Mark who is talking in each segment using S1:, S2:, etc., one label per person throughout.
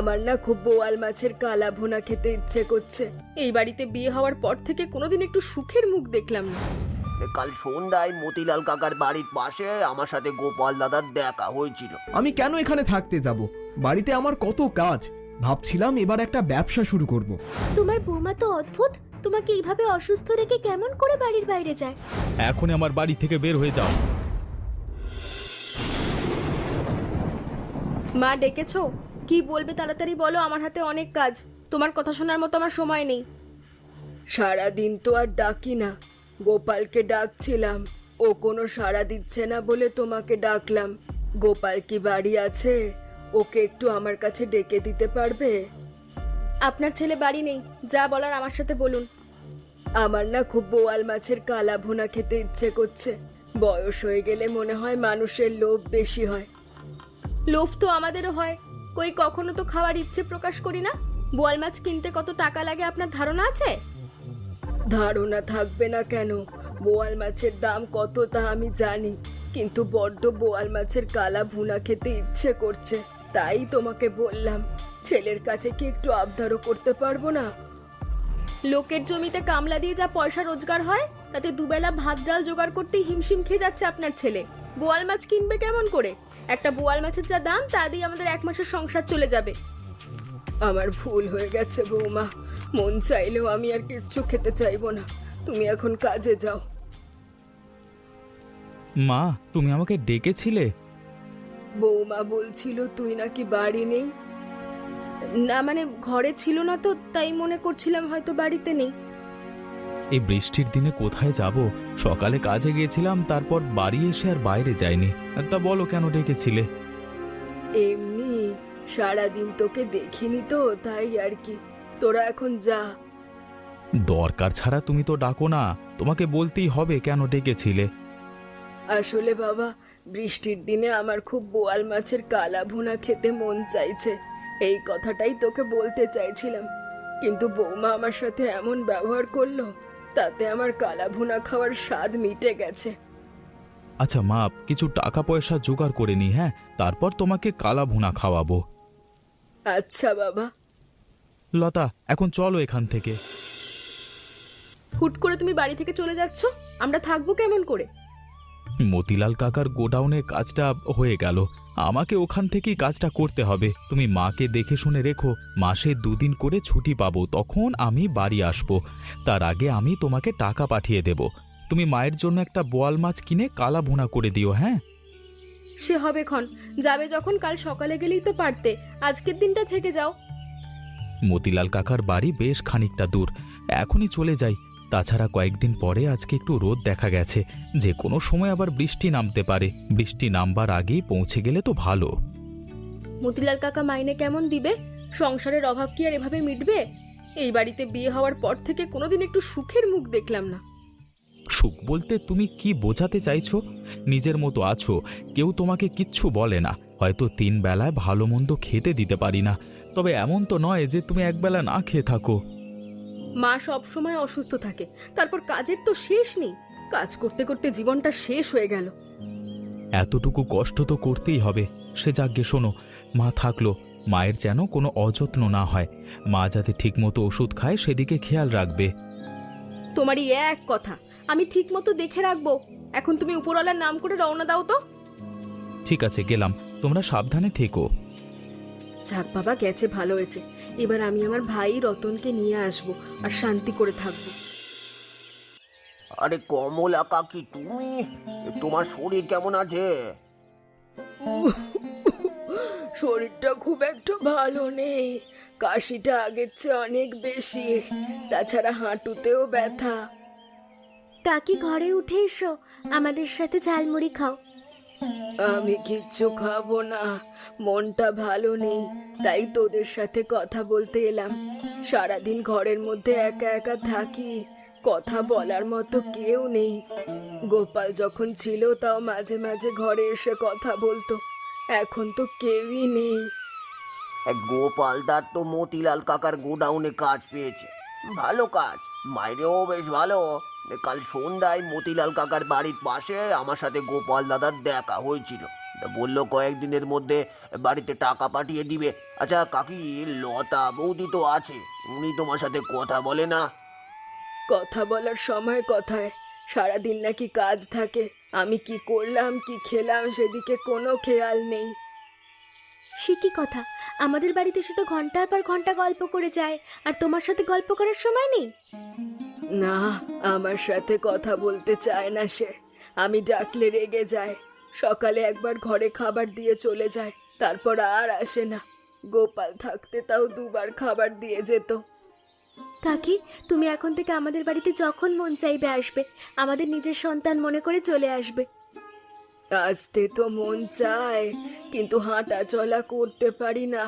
S1: আমার না খুব বোয়াল মাছের কালা ভুনা খেতে ইচ্ছে করছে। এই বাড়িতে বিয়ে হওয়ার পর থেকে কোনোদিন একটু সুখের মুখ দেখলাম না।
S2: কাল সন্ধ্যায় মতিলাল কাকার বাড়ির পাশে আমার সাথে গোপাল দাদার দেখা হয়েছিল।
S3: আমি কেন এখানে থাকতে যাব? বাড়িতে আমার কত কাজ। ভাবছিলাম এবার একটা ব্যবসা শুরু করব।
S4: তোমার বৌমা তো অদ্ভুত, তোমাকে এইভাবে অসুস্থ রেখে কেমন করে বাড়ির বাইরে যায়?
S5: এখনই আমার বাড়ি থেকে বের হয়ে যাও।
S1: মা ডেকেছো? কি বলবে তাড়াতাড়ি বলো, আমার হাতে অনেক কাজ। তোমার কথা শোনার মতো আমার সময় নেই। সারাদিন তো আর ডাকি না, গোপালকে ডাকছিলাম, ও কোনো সাড়া দিচ্ছে না বলে তোমাকে ডাকলাম। গোপাল কি বাড়ি আছে? ওকে একটু আমার কাছে ডেকে দিতে পারবে? আপনার ছেলে বাড়ি নেই, যা বলার আমার সাথে বলুন। আমার না খুব বোয়াল মাছের কালা ভুনা খেতে ইচ্ছে করছে। বয়স হয়ে গেলে মনে হয় মানুষের লোভ বেশি হয়। লোভ তো আমাদেরও হয়, কই কখনো তো খাওয়ার ইচ্ছে প্রকাশ করি না। বোয়াল মাছ কিনতে কত টাকা লাগে আপনার ধারণা আছে? ধারণা থাকবে না কেন? বোয়াল মাছের দাম কত তা আমি জানি, কিন্তু বড্ড বোয়াল মাছের কালা ভুনা খেতে ইচ্ছে করছে, তাই তোমাকে বললাম। ছেলের কাছে কি একটু আবদারও করতে পারবো না? লোকের জমিতে কামলা দিয়ে যা পয়সা রোজগার হয়, তাতে দুবেলা ভাত ডাল জোগাড় করতেই হিমশিম খেয়ে যাচ্ছে আপনার ছেলে। বোয়াল মাছ কিনবে কেমন করে? একটা বোয়াল মাছের যা দাম তা দিয়ে আমাদের এক মাসের সংসার চলে যাবে। আমার ভুল হয়ে গেছে বৌমা, মন চাইলেও আমি আর কিচ্ছু খেতে চাইবো না। তুমি এখন কাজে যাও।
S5: মা, তুমি আমাকে ডেকেছিলে?
S1: বৌমা বলছিল তুই নাকি বাড়ি নেই। না মানে ঘরে ছিল না তো, তাই মনে করছিলাম হয়তো বাড়িতে নেই।
S5: এই বৃষ্টির দিনে কোথায় যাব? সকালে কাজে গিয়েছিলাম, তারপর বাড়ি এসে আর বাইরে যাইনি। তা বলো কেন ডেকেছিলে?
S1: এমনি সারাদিন তোকে দেখিনি তো, তাই আর কি। তোরা এখন যা।
S5: দরকার ছাড়া তুমি তো ডাকো না, তোমাকে বলতেই হবে কেন ডেকেছিলে।
S1: আসলে বাবা, বৃষ্টির দিনে আমার খুব বোয়াল মাছের কালা ভুনা খেতে মন চাইছে। এই কথাটাই তোকে বলতে চাইছিলাম, কিন্তু বৌমা আমার সাথে এমন ব্যবহার করলো, তাতে আমার কালা ভুনা খাওয়ার স্বাদ মিটে গেছে।
S5: আচ্ছা মা, কিছু টাকা পয়সা জোগাড় করে নি, হ্যাঁ, তারপর তোমাকে কালা ভুনা খাওয়াবো।
S1: আচ্ছা বাবা।
S5: লতা, এখন চলো এখান থেকে।
S1: হুট করে তুমি বাড়ি থেকে চলে যাচ্ছ, আমরা থাকবো কেমন করে?
S5: মতিলাল কাকার গোডাউনে কাজটা হয়ে গেল, আমাকে ওখান থেকেই কাজটা করতে হবে। তুমি মাকে দেখে শুনে রেখো, মাসে 2 দিন করে ছুটি পাবো, তখন আমি বাড়ি আসবো। তার আগে আমি তোমাকে টাকা পাঠিয়ে দেব। তুমি মায়ের জন্য একটা বোয়াল মাছ কিনে কালা ভুনা করে দিও, হ্যাঁ?
S1: সে হবে ক্ষণ, যাবে যখন কাল সকালে গেলেই তো পারতে, আজকের দিনটা থেকে যাও।
S5: মতিলাল কাকার বাড়ি বেশ খানিকটা দূর, এখনই চলে যাই। তাছাড়া কয়েকদিন পরে আজকে একটু রোদ দেখা গেছে, যে কোনো সময় আবার বৃষ্টি নামতে পারে। বৃষ্টি নামবার আগেই পৌঁছে গেলে তো ভালো।
S1: মতিলাল কাকা মাইনে কেমন দিবে? সংসারের অভাব কি আর এভাবে মিটবে? এই বাড়িতে বিয়ে হওয়ার পর থেকে কোনোদিন একটু সুখের মুখ দেখলাম না।
S5: সুখ বলতে তুমি কি বোঝাতে চাইছো? নিজের মতো আছো, কেউ তোমাকে কিচ্ছু বলে না। হয়তো 3 বেলায় ভালো মন্দ খেতে দিতে পারি না, তবে এমন তো নয় যে তুমি একবেলা না খেয়ে থাকো।
S1: মা সব সময় অসুস্থ থাকে, তারপর কাজের তো শেষ নেই। কাজ করতে করতে জীবনটা শেষ হয়ে গেল।
S5: এতটুকু কষ্ট তো করতেই হবে। সে যাগ্গে শোনো, মা থাকলো, মায়ের যেন কোনো অযত্ন না হয়। মা যাতে ঠিকমতো ওষুধ খায় সেদিকে খেয়াল রাখবে।
S1: তোমারই এক কথা, আমি ঠিক মতো দেখে রাখবো। এখন তুমি উপরওয়ালার নাম করে রওনা দাও তো।
S5: ঠিক আছে, গেলাম, তোমরা সাবধানে থেকো।
S1: যাক বাবা, গেছে ভালো হয়েছে। এবার আমি আমার ভাই রতনকে নিয়ে আসবো আর শান্তি করে থাকবো।
S2: আরে কমলা কাকি, তুমি? তোমার শরীর কেমন আছে?
S1: শরীরটা খুব একটা ভালো নেই, কাশিটা আগের চেয়ে অনেক বেশি, তাছাড়া হাঁটুতেও ব্যথা।
S4: কাকি ঘরে উঠে এসো, আমাদের সাথে ঝালমুড়ি খাও।
S1: আমি কিচ্ছু খাবো না, মনটা ভালো নেই, তাই তোদের সাথে কথা বলতে এলাম। সারাদিন ঘরের মধ্যে একা একা থাকি, কথা বলার মতো কেউ নেই। গোপাল যখন ছিল তাও মাঝে মাঝে ঘরে এসে কথা বলতো, এখন তো কেউই নেই।
S2: গোপালদার তো মতিলাল কাকার গোডাউনে কাজ পেয়েছে, ভালো কাজ, মাইনেও বেশ ভালো। কাল সন্ধ্যায় মতিলাল কাকার বাড়ির পাশে আমার সাথে গোপাল দাদার দেখা হয়েছিল। তা বললো কয়েকদিনের মধ্যে বাড়িতে টাকা পাঠিয়ে দিবে। আচ্ছা কাকি, লতা বৌদি তো আছে, উনি তোমার সাথে কথা বলে না?
S1: কথা বলার সময় কথায়, সারাদিন নাকি কাজ থাকে। আমি কি করলাম কি খেলাম সেদিকে কোনো খেয়াল নেই।
S4: সে কি কথা, আমাদের বাড়িতে এসে তো ঘন্টার পর ঘন্টা গল্প করে যায়, আর তোমার সাথে গল্প করার সময় নেই?
S1: না, আমার সাথে কথা বলতে চায় না সে। আমি ডাকলে রেগে যায়। সকালে একবার ঘরে খাবার দিয়ে চলে যায়, তারপর আর আসে না। গোপাল থাকতে তাও দুবার খাবার দিয়ে যেত।
S4: কাকি, তুমি এখন থেকে আমাদের বাড়িতে যখন মন চাইবে আসবে, আমাদের নিজের সন্তান মনে করে চলে আসবে।
S1: আসতে তো মন চায়, কিন্তু হাঁটা চলা করতে পারি না।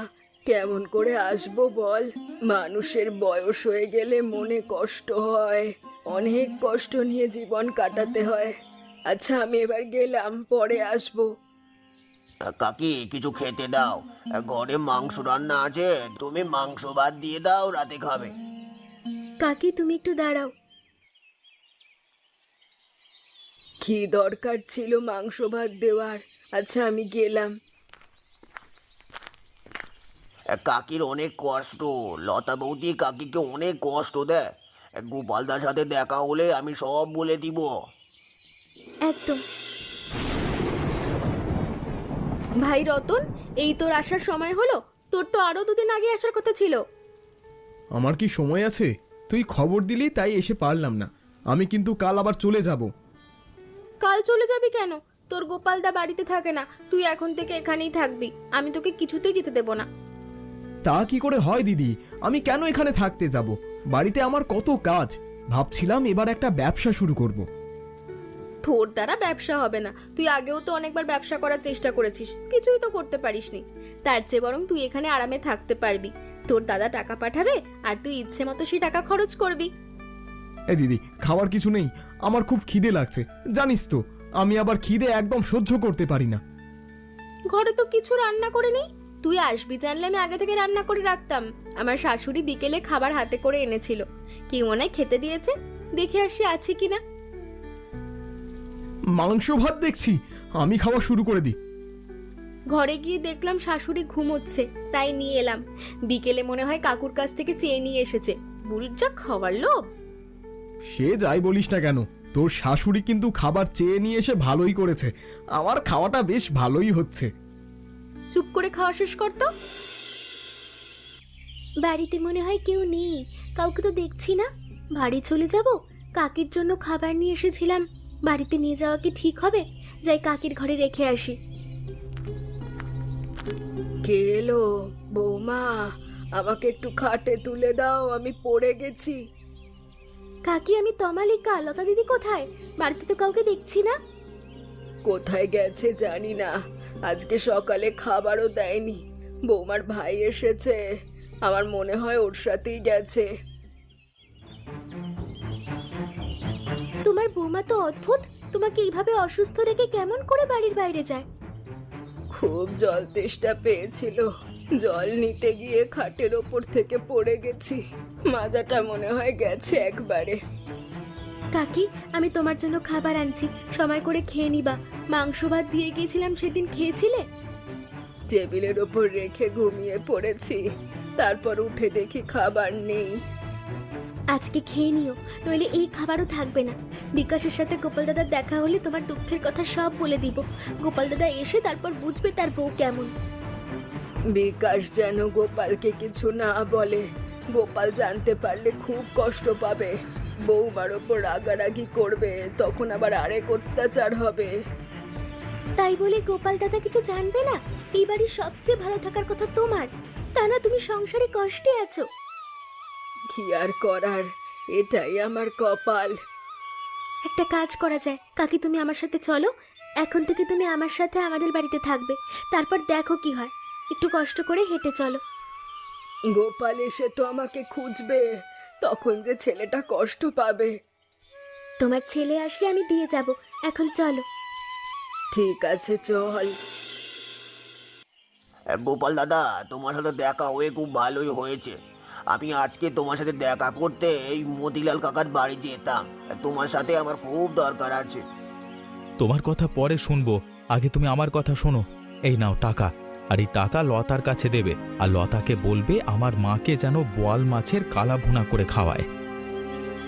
S1: কেমন করে আসবো বল? মানুষের বয়স হয়ে গেলে মনে কষ্ট হয়, অনেক কষ্ট নিয়ে জীবন কাটাতে হয়। আচ্ছা, আমি এবার গেলাম, পরে আসবো।
S2: কাকি, কিছু খেতে দাও, ঘরে মাংস রান্না আছে, তুমি মাংস ভাত দিয়ে দাও, রাতে খাবে।
S4: কাকি, তুমি একটু দাঁড়াও।
S1: কি দরকার ছিল মাংস ভাত দেওয়ার? আচ্ছা, আমি গেলাম।
S2: কাকির অনেক কষ্ট, লতা বৌদি কাকিকে অনেক কষ্ট দেয়। গোপালদার সাথে দেখা হলে আমি সব বলে দিব।
S4: একদম।
S1: ভাই রতন, এই তোর আসার সময় হলো? তোর তো আরো 2 দিন আগে আসার কথা ছিল।
S3: আমার কি সময় আছে? তুই খবর দিলি তাই এসে পারলাম না। আমি কিন্তু কাল আবার চলে যাব।
S1: কাল চলে যাবি কেন? তোর গোপালদা বাড়িতে থাকে না, তুই এখন থেকে এখানেই থাকবি। আমি তোকে কিছুতেই যেতে দেব না।
S3: তা কি করে হয় দিদি? আমি কেন এখানে থাকতে যাব? বাড়িতে আমার কত কাজ। ভাবছিলাম এবার একটা ব্যবসা শুরু করব।
S1: তোর দ্বারা ব্যবসা হবে না। তুই আগেও তো অনেকবার ব্যবসা করার চেষ্টা করেছিস, কিছুই তো করতে পারিসনি। তার চেয়ে বরং তুই এখানে আরামে থাকতে পারবি। তোর দাদা টাকা পাঠাবে, আর তুই ইচ্ছে মতো সেই টাকা খরচ করবি।
S3: এ দিদি, খাবার কিছু নেই? আমার খুব খিদে লাগছে, জানিস তো। আমি আবার খিদে একদম সহ্য করতে পারি না।
S1: ঘরে তো কিছু রান্না করে নেই। তুই আসবি জানলে আমি আগে থেকে রান্না করে রাখতাম। আমার শাশুড়ি বিকেলে খাবার হাতে করে এনেছিল, কি মনে হয় খেতে দিয়েছে। দেখে আসি আছে কিনা।
S3: মাংস ভাত দেখছি, আমি খাওয়া শুরু করে দিই।
S1: ঘরে গিয়ে দেখলাম শাশুড়ি ঘুমোচ্ছে, তাই নিয়ে এলাম। বিকেলে মনে হয় কাকুর কাছ থেকে চেয়ে নিয়ে এসেছে। বুড়ির যা খাবার লোভ।
S3: সে যাই বলিস না কেন, তোর শাশুড়ি কিন্তু খাবার চেয়ে নিয়ে এসে ভালোই করেছে। আমার খাওয়াটা বেশ ভালোই হচ্ছে।
S1: চুপ করে খাওয়া শেষ করতো।
S4: বাড়িতে মনে হয় কেউ নেই, কাউকে তো দেখছি না। বাড়ি চলে যাব। কাকির জন্য খাবার নিয়ে এসেছিলাম, বাড়িতে নিয়ে যাওয়া কি ঠিক হবে? যাই কাকির ঘরে রেখে আসি।
S1: কে এলো? বৌমা, আমাকে একটু খাটে তুলে দাও, আমি পড়ে গেছি।
S4: কাকি, আমি তমালিকা। লতা দিদি কোথায়? বাড়িতে তো কাউকে দেখছি না।
S1: কোথায় গেছে জানি না, আজকে সকালে খাবারও দেয়নি। বৌমার ভাই এসেছে, আমার মনে হয় ওর সাথেই গেছে।
S4: তোমার বৌমা তো অদ্ভুত, তোমাকে এইভাবে অসুস্থ রেখে কেমন করে বাড়ির বাইরে যায়?
S1: খুব জল তেষ্টা পেয়েছিল, জল নিতে গিয়ে খাটের ওপর থেকে পড়ে গেছি। মাজাটা মনে হয় গেছে একবারে।
S4: কাকি, আমি তোমার জন্য খাবার আনছি, সময় করে খেয়ে নিবা। মাংস ভাত দিয়ে গিয়েছিলাম, সেদিন খেয়েছিলে?
S1: টেবিলের ওপর রেখে ঘুমিয়ে পড়েছি, তারপর উঠে দেখি খাবার নেই।
S4: আজকে খেয়ে নিও, নইলে এই খাবারও থাকবে না। বিকাশের সাথে গোপাল দাদার দেখা হলে তোমার দুঃখের কথা সব বলে দিব। গোপাল দাদা এসে তারপর বুঝবে তার বউ কেমন।
S1: বিকাশ যেন গোপালকে কিছু না বলে। গোপাল জানতে পারলে খুব কষ্ট পাবে, বৌমার ওপর রাগারাগি করবে, তখন আবার আরেক অত্যাচার হবে।
S4: তাই বলে গোপাল দাদা কিছু জানবে না? এই বাড়ির সবচেয়ে ভালো থাকার কথা তোমার, তা না তুমি সংসারে কষ্টে আছো।
S1: কি আর করার, এটাই আমার কপাল।
S4: একটা কাজ করা যায় কাকি, তুমি আমার সাথে চলো। এখন থেকে তুমি আমার সাথে আমাদের বাড়িতে থাকবে, তারপর দেখো কি হয়। একটু কষ্ট করে হেঁটে চলো।
S1: গোপাল এসে তো আমাকে খুঁজবে, তখন যে ছেলেটা কষ্ট পাবে।
S4: তোমার ছেলে আসলে আমি দিয়ে যাব, এখন চলো।
S1: ঠিক আছে, চল।
S2: গোপাল দাদা, তোমার সাথে দেখা হয়ে খুব ভালোই হয়েছে। আমি আজকে তোমার সাথে দেখা করতে এই মতিলাল কাকার বাড়ি যেতাম। তোমার সাথে আমার খুব দরকার আছে।
S5: তোমার কথা পরে শুনবো, আগে তুমি আমার কথা শোনো। এই নাও টাকা, আর এই টাকা লতার কাছে দেবে, আর লতাকে বলবে আমার মাকে যেন বোয়াল মাছের কালা ভুনা করে খাওয়ায়।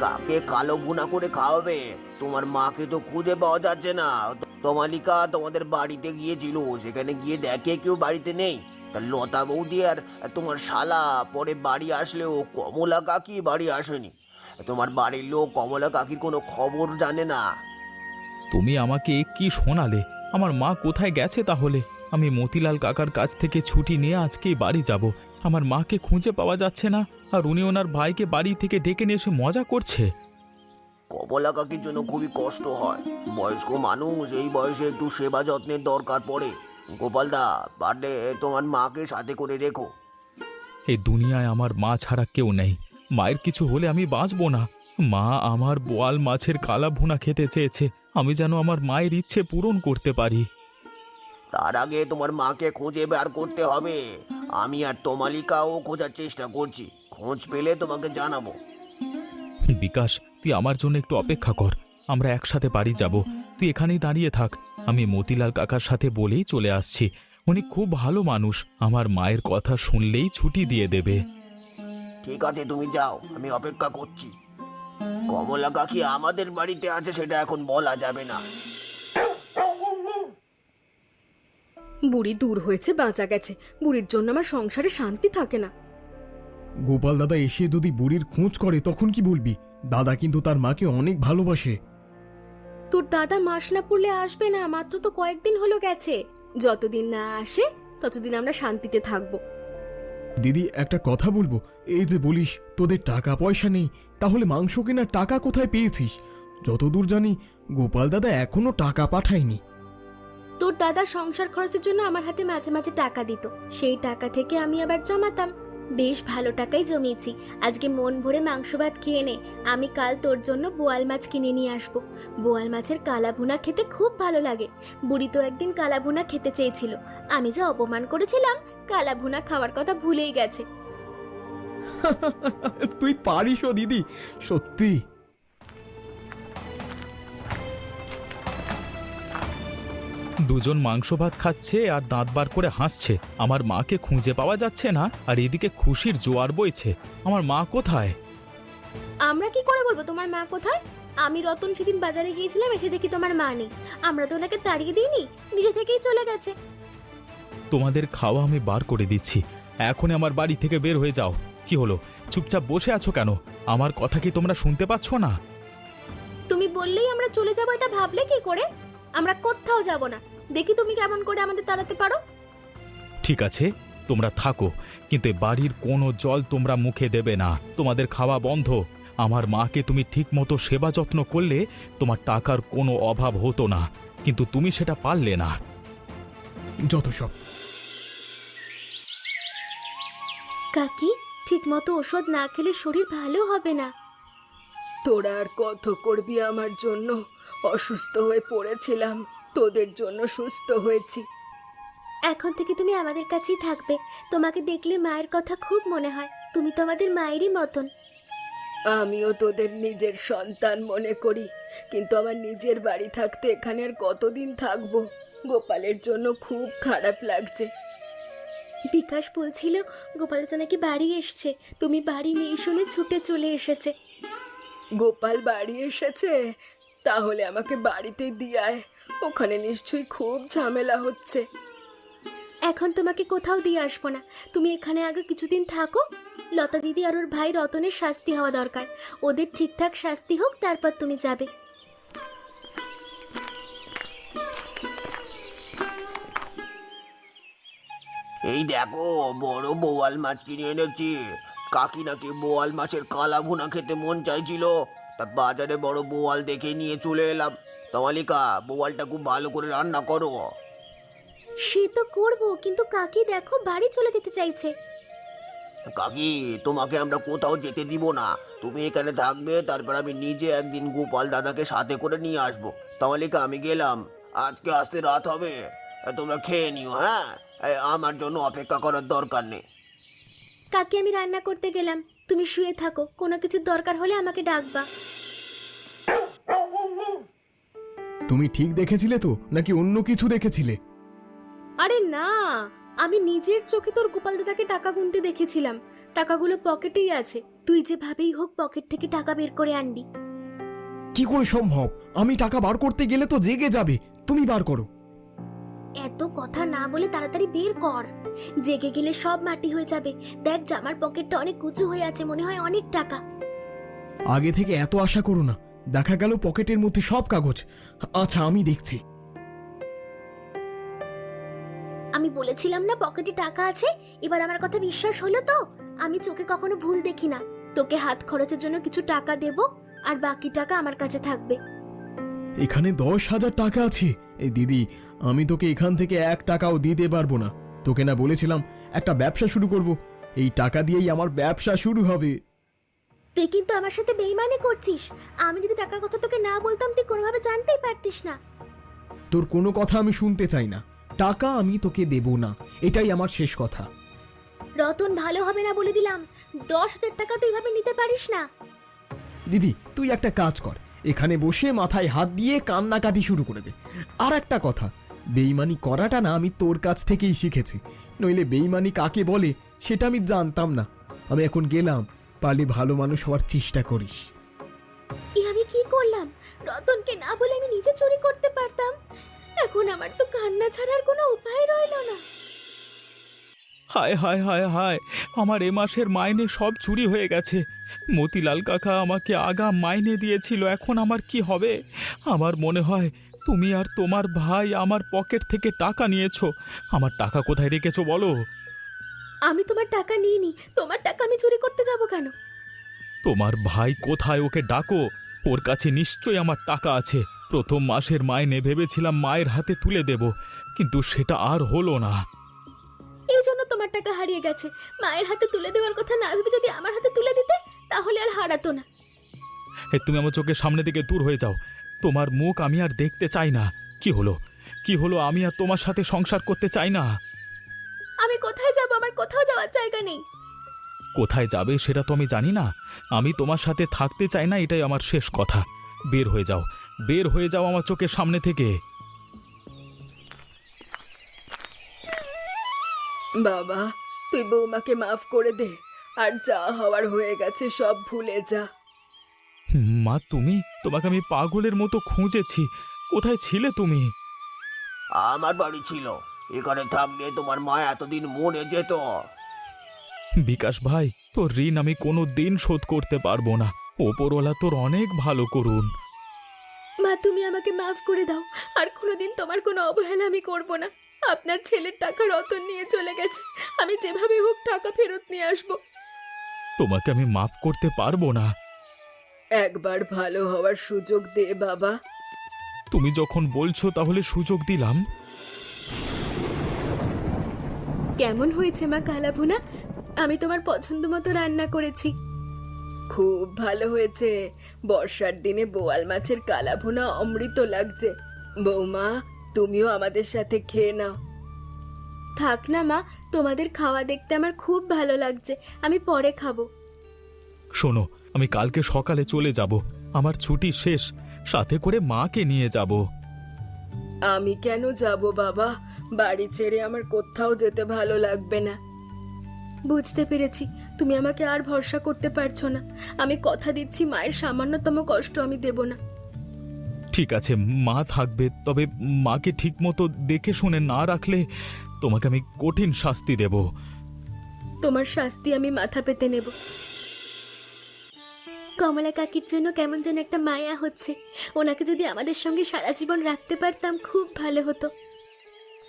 S2: কাকে কালো ভুনা করে খাওয়াবে? তোমার মাকে তো খুঁজে পাওয়া যাচ্ছে না। তমালিকা তোমাদের বাড়িতে গিয়েছিল, সেখানে গিয়ে দেখে কেউ বাড়িতে নেই। তা লতা বৌদি আর তোমার শালা পরে বাড়ি আসলেও কমলা কাকি বাড়ি আসেনি। তোমার বাড়ির লোক কমলা কাকির কোনো খবর জানে না।
S5: তুমি আমাকে কি শোনালে? আমার মা কোথায় গেছে তাহলে? আমি মতিলাল কাকার কাছ থেকে ছুটি নিয়ে আজকেই বাড়ি যাব। আমার মাকে খুঁজে পাওয়া যাচ্ছে না, আর উনি ওনার ভাইকে বাড়ি থেকে ডেকে নিয়ে এসে মজা করছে।
S2: কমলা কাকির জন্য খুবই কষ্ট হয়। বয়স্ক মানুষ, এই বয়সে একটু সেবা যত্নের দরকার পড়ে। গোপালদা, পারলে তোমার মাকে সাথে করে রেখো।
S5: এই দুনিয়ায় আমার মা ছাড়া কেউ নেই। মায়ের কিছু হলে আমি বাঁচবো না। মা আমার বোয়াল মাছের কালা ভুনা খেতে চেয়েছে, আমি যেন আমার মায়ের ইচ্ছে পূরণ করতে পারি।
S2: তার আগে তোমার মাকে খুঁজে বের করতে হবে। আমি আর তমালিকাও খোঁজার চেষ্টা করছি। খোঁজ পেলে তোমাকে জানাবো।
S5: বিকাশ, তুই আমার জন্য একটু অপেক্ষা কর, আমরা একসাথে বাড়ি যাব। তুই এখানেই দাঁড়িয়ে থাক, আমি মতিলাল কাকার সাথে বলেই চলে আসছি। উনি খুব ভালো মানুষ, আমার মায়ের কথা শুনলেই ছুটি দিয়ে দেবে।
S2: ঠিক আছে, তুমি যাও, আমি অপেক্ষা করছি। কমলা কাকি আমাদের বাড়িতে আছে সেটা এখন বলা যাবে না।
S1: বুড়ি দূর হয়েছে, বাঁচা গেছে। বুড়ির জন্য আমার সংসারে শান্তি থাকে না।
S3: গোপাল দাদা এসে যদি বুড়ির খোঁজ করে তখন কি বলবি? দাদা কিন্তু তার মাকে অনেক ভালোবাসে।
S1: তোর দাদা মাস না পড়লে আসবে না, মাত্র তো কয়েকদিন হলো গেছে। যতদিন না আসে ততদিন আমরা শান্তিতে থাকবো।
S3: দিদি, একটা কথা বলবো। এই যে বলিস তোদের টাকা পয়সা নেই, তাহলে মাংস কেনার টাকা কোথায় পেয়েছিস? যতদূর জানি গোপাল দাদা এখনো টাকা পাঠায়নি।
S4: তোর দাদা সংসার খরচের জন্য আমার হাতে মাঝে মাঝে টাকা দিত, সেই টাকা থেকে আমি আবার জমাতাম। বেশ ভালো টাকাই জমিয়েছি। আজকে মন ভরে মাংস ভাত খেয়ে নে। আমি কাল তোর জন্য বোয়াল মাছ কিনে নিয়ে আসবো। বোয়াল মাছের কালা ভুনা খেতে খুব ভালো লাগে। বুড়ি তো একদিন কালা ভুনা খেতে চেয়েছিল, আমি যে অপমান করেছিলাম, কালা ভুনা খাওয়ার কথা ভুলেই গেছে।
S3: তুই পারিসও দিদি, সত্যি।
S5: দুজন মাংস ভাত খাচ্ছে আর দাঁত বার করে হাসছে। আমার মাকে খুঁজে পাওয়া যাচ্ছে না, আর এদিকে খুশির জোয়ার বইছে। আমার মা কোথায়?
S4: আমরা কি করে বলবো তোমার মা কোথায়? আমি রতন সেদিন বাজারে গিয়েছিলাম, এসে দেখি তোমার মা নেই। আমরা তো ওনাকে তাড়িয়ে দিইনি, নিজে থেকেই চলে গেছে।
S5: তোমাদের খাওয়া আমি বার করে দিচ্ছি, এখনই আমার বাড়ি থেকে বের হয়ে যাও। কি হলো, চুপচাপ বসে আছো কেন? আমার কথা কি তোমরা শুনতে পাচ্ছ না?
S4: তুমি বললেই আমরা চলে যাবো, এটা ভাবলে কি করে? আমরা কোথাও যাব না। দেখি তুমি কেমন করে আমাদের তাড়াতে পারো।
S5: ঠিক আছে, তোমরা থাকো, কিন্তু এ বাড়ির কোনো জল তোমরা মুখে দেবে না। তোমাদের খাওয়া বন্ধ। আমার মাকে তুমি ঠিকমতো সেবা যত্ন করলে তোমার টাকার কোনো অভাব হতো না, কিন্তু তুমি সেটা পারলে না।
S3: যত সব।
S4: কাকি, ঠিক মতো ওষুধ না খেলে শরীর ভালো হবে না।
S1: তোরা আর কত করবি আমার জন্য? অসুস্থ হয়ে পড়েছিলাম, তোদের জন্য সুস্থ হয়েছি।
S4: এখন থেকে তুমি আমাদের কাছেই থাকবে। তোমাকে দেখলে মায়ের কথা খুব মনে হয়। তুমি তো আমাদের মায়েরই মতন।
S1: আমিও তোদের নিজের সন্তান মনে করি, কিন্তু আমার নিজের বাড়ি থাকতে এখানে আর কতদিন থাকবো? গোপালের জন্য খুব খারাপ লাগছে।
S4: বিকাশ বলছিল গোপাল তো নাকি বাড়ি এসছে, তুমি বাড়ি নেই শুনে ছুটে চলে এসেছে।
S1: গোপাল বাড়ি এসেছে? তাহলে আমাকে বাড়িতে দিয়ে আয়, ওখানে নিশ্চয়ই খুব ঝামেলা হচ্ছে।
S4: এখন তোমাকে কোথাও দিয়ে আসবো না, তুমি এখানে আগে কিছুদিন থাকো। লতা দিদি আর ওর ভাই রতনের শাস্তি হওয়া দরকার। ওদের ঠিকঠাক শাস্তি হোক, তারপর তুমি যাবে।
S2: এই দেখো, বড় বোয়াল মাছ কিনে এনেছি। কাকি নাকি বোয়াল মাছের কালা ভুনা খেতে মন চাইছিল, তা বাজারে বড় বোয়াল দেখে নিয়ে চলে এলাম। তমালিকা, বোয়ালটা খুব ভালো করে রান্না করো।
S4: সে তো করবো, কিন্তু কাকি দেখো বাড়ি চলে যেতে চাইছে।
S2: কাকি, তোমাকে আমরা কোথাও যেতে দিব না। তুমি এখানে থাকবে, তারপর আমি নিজে একদিন গোপাল দাদাকে সাথে করে নিয়ে আসবো। তমালিকা, আমি গেলাম, আজকে আসতে রাত হবে। তোমরা খেয়ে নিও, হ্যাঁ? আমার জন্য অপেক্ষা করার দরকার নেই।
S4: কাকি আমি রান্না করতে গেলাম, তুমি শুয়ে থাকো, কোনো কিছুর দরকার হলে আমাকে ডাকবা।
S3: তুমি ঠিক দেখেছিলে তো নাকি অন্য কিছু দেখেছিলে?
S1: আরে না, আমি নিজের চোখে তোর গোপাল দাদাকে টাকা গুনতে দেখেছিলাম। টাকাগুলো পকেটেই আছে।
S4: তুই যেভাবেই হোক পকেট থেকে টাকা বের করে আনবি।
S3: কি করে সম্ভব? আমি টাকা বার করতে গেলে তো জেগে যাবে। তুমি বার করো।
S4: এত কথা না বলে তাড়াতাড়ি বের কর, জেগে গেলে সব মাটি হয়ে যাবে। দেখ জামার পকেটটা অনেক উঁচু হয়ে আছে, মনে হয় অনেক টাকা।
S3: আগে থেকে এত আশা করো না, দেখা গেল পকেটের মধ্যে সব কাগজ। আচ্ছা আমি দেখছি।
S4: আমি বলেছিলাম না পকেটে টাকা আছে, এবার আমার কথা বিশ্বাস হলো তো? আমি চোখে কখনো ভুল দেখি না। তোকে হাত খরচের জন্য কিছু টাকা দেব, আর বাকি টাকা আমার কাছে থাকবে।
S3: এখানে 10,000 টাকা আছে। এই দিদি, আমি তোকে এখান থেকে 1 টাকাও দিতে পারবো না। তোকে না বলেছিলাম একটা ব্যবসা শুরু করব? এই টাকা দিয়েই আমার ব্যবসা শুরু হবে।
S4: তুই কিন্তু আমার সাথে বেইমানি করছিস। আমি যদি টাকার কথা তোকে না বলতাম তুই কোনোভাবে জানতেই পারতিস না।
S3: তোর কোনো কথা আমি শুনতে চাই না। টাকা আমি তোকে দেব না, এটাই আমার শেষ কথা।
S4: রতন ভালো হবে না বলে দিলাম। 10,000 টাকা তুই এভাবে নিতে পারিস না।
S3: দিদি তুই একটা কাজ কর, এখানে বসে মাথায় হাত দিয়ে কান্নাকাটি শুরু করে দে। আর একটা কথা, বেইমানি করাটা না আমি তোর কাছ থেকেই শিখেছি, নইলে বেইমানি কাকে বলে সেটা আমি জানতাম না। আমি এখন গেলাম, পারলে ভালো মানুষ হওয়ার চেষ্টা করিস।
S4: আমি কি করলাম? রতনকে না বলে আমি নিজে চুরি করতে পারতাম। এখন আমার তো কান্না ছাড়ার কোনো উপায় রইল না।
S5: হায় হায় হায় হায়, আমার এ মাসের মাইনে সব চুরি হয়ে গেছে। মতিলাল কাকা আমাকে আগাম মাইনে দিয়েছিল, এখন আমার কি হবে? আমার মনে হয় তুমি আর তোমার ভাই আমার পকেট থেকে টাকা নিয়েছো। আমার টাকা কোথায় রেখেছো বলো?
S1: আমি তোমার টাকা নিইনি। তোমার টাকা আমি চুরি করতে যাব কেন?
S5: তোমার ভাই কোথায়? ওকে ডাকো, ওর কাছে নিশ্চয়ই আমার টাকা আছে। প্রথম মাসের মাইনে ভেবেছিলাম মায়ের হাতে তুলে দেব, কিন্তু সেটা আর হলো না।
S1: এই জন্য তোমার টাকা হারিয়ে গেছে। মায়ের হাতে তুলে দেওয়ার কথা না ভেবে যদি আমার হাতে তুলে দিতে, তাহলে আর হারাতো না।
S5: তুমি আমার চোখের সামনে থেকে দূর হয়ে যাও। তোমার মুখ আমি আর দেখতে চাই না। কি হলো? কি হলো? আমি আর তোমার সাথে সংসার করতে চাই না।
S1: আমি কোথায় যাব? আমার কোথাও যাওয়ার জায়গা নেই।
S5: কোথায় যাবে সেটা তো আমি জানি না। আমি তোমার সাথে থাকতে চাই না, এটাই আমার শেষ কথা। বের হয়ে যাও, বের হয়ে যাও আমার চোখের সামনে থেকে।
S1: বাবা, তুই বৌমাকে মাফ করে দে, আর যা হওয়ার হয়ে গেছে সব ভুলে যা।
S5: মা তুমি, তোমাকে আমি পাগলের মতো খুঁজেছি। কোথায় ছিলে তুমি?
S2: আমার বাড়ি ছিল, এখানে থাকলে তোমার মা এতদিন মনে যেত।
S5: বিকাশ ভাই, তোর ঋণ আমি কোনো দিন শোধ করতে পারবো না। ওপরওয়ালা তোর অনেক ভালো করুন।
S1: মা, তুমি আমাকে মাফ করে দাও। আর কোনোদিন তোমার কোনো অবহেলা আমি করব না। আপনার ছেলের টাকা রতন নিয়ে চলে গেছে। আমি যেভাবে হোক টাকা ফেরত নিয়ে আসব।
S5: তোমাকে আমি মাফ করতে পারবো না।
S1: একবার ভালো হওয়ার সুযোগ দে বাবা।
S5: তুমি যখন বলছো তাহলে সুযোগ দিলাম।
S1: কেমন হয়েছে মা কালাভুনা? আমি তোমার পছন্দ মতো রান্না করেছি। খুব ভালো হয়েছে। বর্ষার দিনে বোয়াল মাছের কালাভুনা অমৃত লাগছে। বৌমা, তুমিও আমাদের সাথে খেয়ে নাও। থাক না মা, তোমাদের খাওয়া দেখতে আমার খুব ভালো লাগছে। আমি পরে খাবো।
S5: শোনো, আমি কালকে সকালে চলে যাব। আমার ছুটি শেষ, সাথে করে মাকে নিয়ে যাব।
S1: আমি কেন যাব বাবা? বাড়ি ছেড়ে আমার কোথাও যেতে ভালো লাগবে না। বুঝতে পেরেছি, তুমি আমাকে আর ভরসা করতে পারছো না। আমি কথা দিচ্ছি, মায়ের সামান্যতম কষ্ট আমি দেব না।
S5: ঠিক আছে, মা থাকবে, তবে মাকে ঠিকমতো দেখে শুনে না রাখলে তোমাকে আমি কঠিন শাস্তি দেব।
S1: তোমার শাস্তি আমি মাথা পেতে নেব।
S4: কমলা কাকির জন্য কেমন যেন একটা মায়া হচ্ছে। ওনাকে যদি আমাদের সঙ্গে সারা জীবন রাখতে পারতাম খুব ভালো হতো।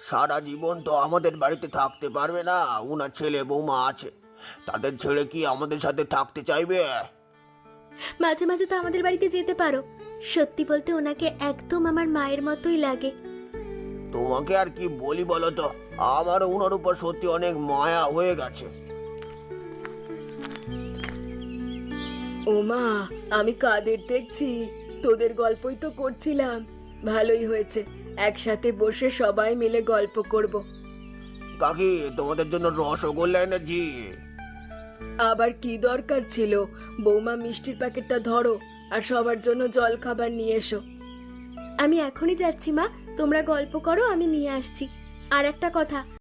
S2: সারা জীবন তো আমাদের বাড়িতে থাকতে পারবে না, উনার ছেলে বৌমা আছে। তাদের ছেড়ে কি আমাদের সাথে থাকতে চাইবে?
S4: মাঝে মাঝে তো আমাদের বাড়িতে যেতে পারো। সত্যি বলতে ওনাকে একদম আমার মায়ের মতোই লাগে।
S2: তোমাকে আর কি বলি বলো তো, আমারও উনার উপর সত্যি অনেক মায়া হয়ে গেছে।
S1: ও মা, আমি কাদের দেখছি? তোদের গল্পই তো করছিলাম। ভালোই হয়েছে, একসাথে বসে সবাই মিলে গল্প করব।
S2: কাকি, তোমাদের জন্য রসগোল্লা এনেছি।
S1: আবার কি দরকার ছিল? বৌমা, মিষ্টির প্যাকেটটা ধরো আর সবার জন্য জল খাবার নিয়ে এসো।
S4: আমি এখনই যাচ্ছি মা, তোমরা গল্প করো, আমি নিয়ে আসছি। আর একটা কথা,